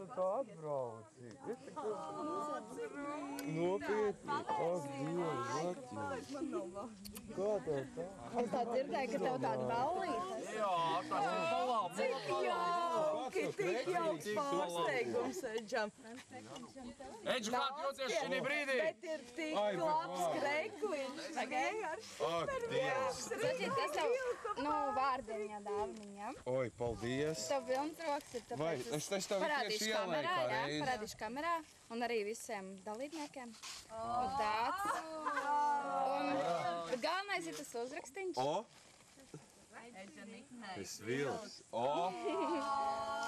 tu tā atbrauci? Nopietni. Ak, Dievs, Latvijas. Kā tev tā? Es tā dzirdēju, ka tev tāda ballītes. Jā, tas ir balāts. Cik jauki, tik jauks pārsteigums, Eģam. Eģi, kā tu jūties šī brīdī? Bet ir tik labs krekliņš. Ak, Dievs. Saķiet, kas tev, vārdiņā, dāvniņā. Oi, paldies. Tev vilns rokas ir, Vai, tāpēc es tev parādīšu tieši ielēju kamerā, kā jā, reizi. parādīšu kamerā. Un arī visiem dalībniekiem. Un tāds. Bet galvenais ir tas uzrakstiņš. O! Es vils. O!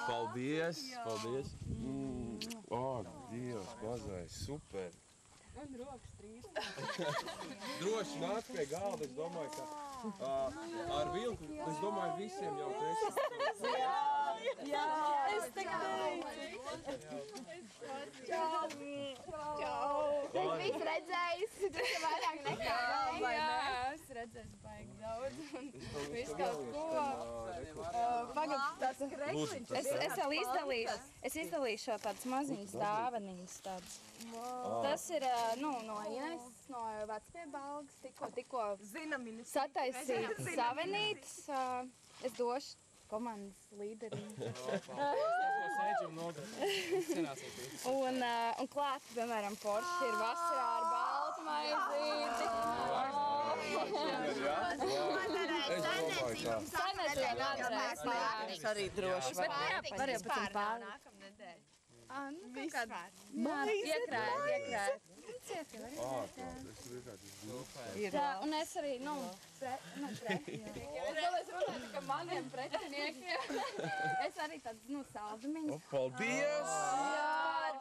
Paldies, paldies. Ak, Dievs, mazais, super. Un rokas trīs. Droši nāc pie galda, es domāju, ka ar vilku, es domāju, visiem jau tu esi. Jā, es tik teicu. Čau. Es visu redzējis, tas ir vairāk nekā. Jā, es redzēju baigi daudz. Un visu kaut ko. Pagad, tas krekliņš. Es vēl izdalīšu tādas maziņas dāvaniņas tādas. Tas ir, no Ines, no Vecpiebalgas, tikko sataisītas savenītes. Es došu komandas līderim. Un klāt, piemēram, Porsche ir vasarā ar baltu maizīti. Sanēs arī droši. Bet var jau pēc tam pārāk. Vispār. Iekrājot. Un es arī, es runāju kā maniem pretiniekiem. Es arī tāds, saldumiņas. Paldies! Jā,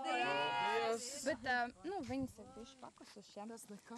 Dievs! Bet, viņas ir bišķi pakusuši, jā. Tas nekā.